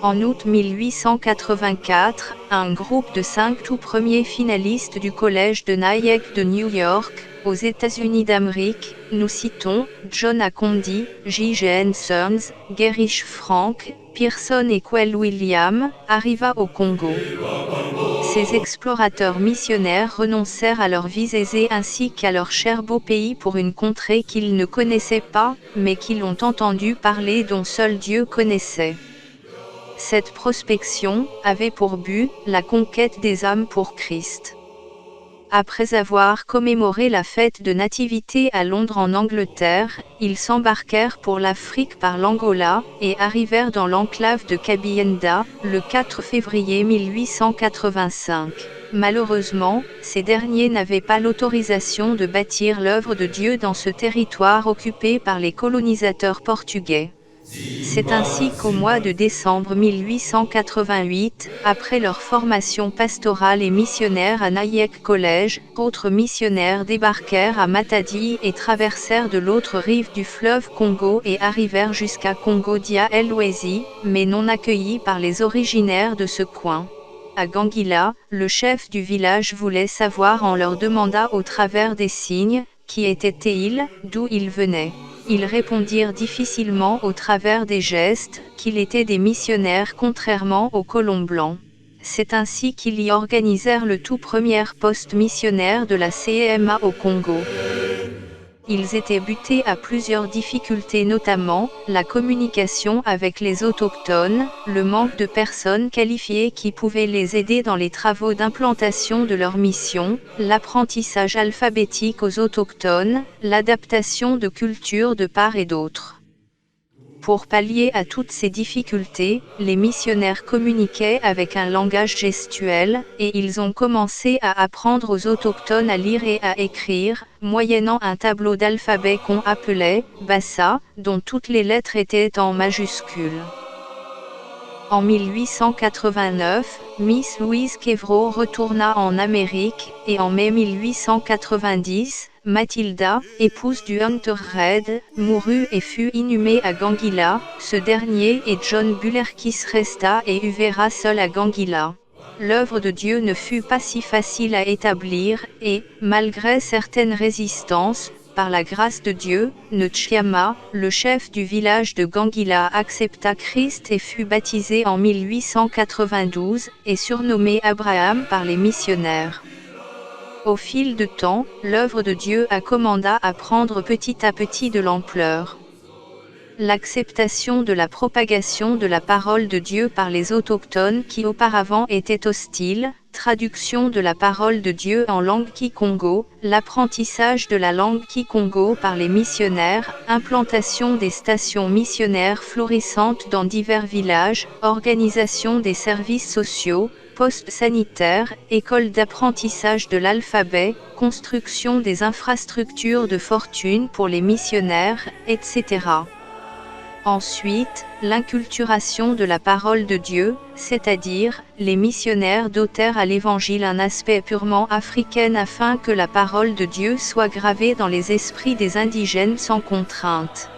En août 1884, un groupe de 5 tout premiers finalistes du collège de Nyack de New York, aux États-Unis d'Amérique, nous citons John A. Condy, J.G. Sons, Gerrich Frank, Pearson et Quell William, arriva au Congo. Ces explorateurs missionnaires renoncèrent à leurs vies aisées ainsi qu'à leur cher beau pays pour une contrée qu'ils ne connaissaient pas, mais qu'ils ont entendu parler dont seul Dieu connaissait. Cette prospection avait pour but la conquête des âmes pour Christ. Après avoir commémoré la fête de Nativité à Londres en Angleterre, ils s'embarquèrent pour l'Afrique par l'Angola, et arrivèrent dans l'enclave de Kabienda, le 4 février 1885. Malheureusement, ces derniers n'avaient pas l'autorisation de bâtir l'œuvre de Dieu dans ce territoire occupé par les colonisateurs portugais. C'est ainsi qu'au mois de décembre 1888, après leur formation pastorale et missionnaire à Nyack College, d'autres missionnaires débarquèrent à Matadi et traversèrent de l'autre rive du fleuve Congo et arrivèrent jusqu'à Congo-Dia-Elwezi, mais non accueillis par les originaires de ce coin. À Gangila, le chef du village voulait savoir en leur demanda au travers des signes, qui étaient-ils, d'où ils venaient. Ils répondirent difficilement au travers des gestes, qu'ils étaient des missionnaires contrairement aux colons blancs. C'est ainsi qu'ils y organisèrent le tout premier poste missionnaire de la CMA au Congo. Ils étaient butés à plusieurs difficultés, notamment la communication avec les autochtones, le manque de personnes qualifiées qui pouvaient les aider dans les travaux d'implantation de leur mission, l'apprentissage alphabétique aux autochtones, l'adaptation de cultures de part et d'autre. Pour pallier à toutes ces difficultés, les missionnaires communiquaient avec un langage gestuel, et ils ont commencé à apprendre aux autochtones à lire et à écrire, moyennant un tableau d'alphabet qu'on appelait « Bassa », dont toutes les lettres étaient en majuscules. En 1889, Miss Louise Quevreau retourna en Amérique, et en mai 1890, Matilda, épouse du Hunter Reid, mourut et fut inhumée à Gangila. Ce dernier et John Bullerkis resta et Uvera seul à Gangila. L'œuvre de Dieu ne fut pas si facile à établir, et, malgré certaines résistances, par la grâce de Dieu, Nchiama, le chef du village de Gangila, accepta Christ et fut baptisé en 1892, et surnommé Abraham par les missionnaires. Au fil de temps, l'œuvre de Dieu a commanda à prendre petit à petit de l'ampleur. L'acceptation de la propagation de la parole de Dieu par les autochtones qui auparavant étaient hostiles, traduction de la parole de Dieu en langue kikongo, l'apprentissage de la langue kikongo par les missionnaires, implantation des stations missionnaires florissantes dans divers villages, organisation des services sociaux, postes sanitaires, écoles d'apprentissage de l'alphabet, construction des infrastructures de fortune pour les missionnaires, etc. Ensuite, l'inculturation de la parole de Dieu, c'est-à-dire, les missionnaires dotèrent à l'Évangile un aspect purement africain afin que la parole de Dieu soit gravée dans les esprits des indigènes sans contrainte.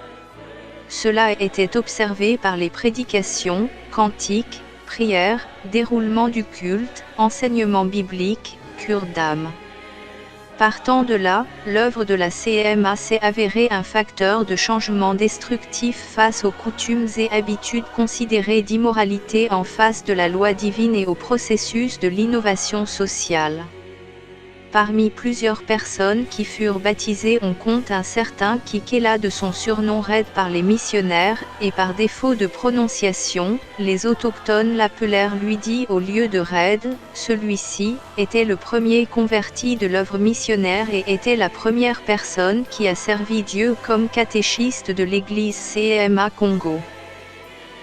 Cela était observé par les prédications, cantiques, prières, déroulement du culte, enseignement biblique, cure d'âme. Partant de là, l'œuvre de la CMA s'est avérée un facteur de changement destructif face aux coutumes et habitudes considérées d'immoralité en face de la loi divine et au processus de l'innovation sociale. Parmi plusieurs personnes qui furent baptisées on compte un certain Kikela de son surnom Red par les missionnaires, et par défaut de prononciation, les autochtones l'appelèrent Luidi au lieu de Red. Celui-ci était le premier converti de l'œuvre missionnaire et était la première personne qui a servi Dieu comme catéchiste de l'église CMA Congo.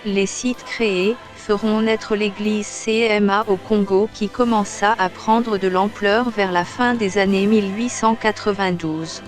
Les sites créés feront naître l'église CMA au Congo qui commença à prendre de l'ampleur vers la fin des années 1892.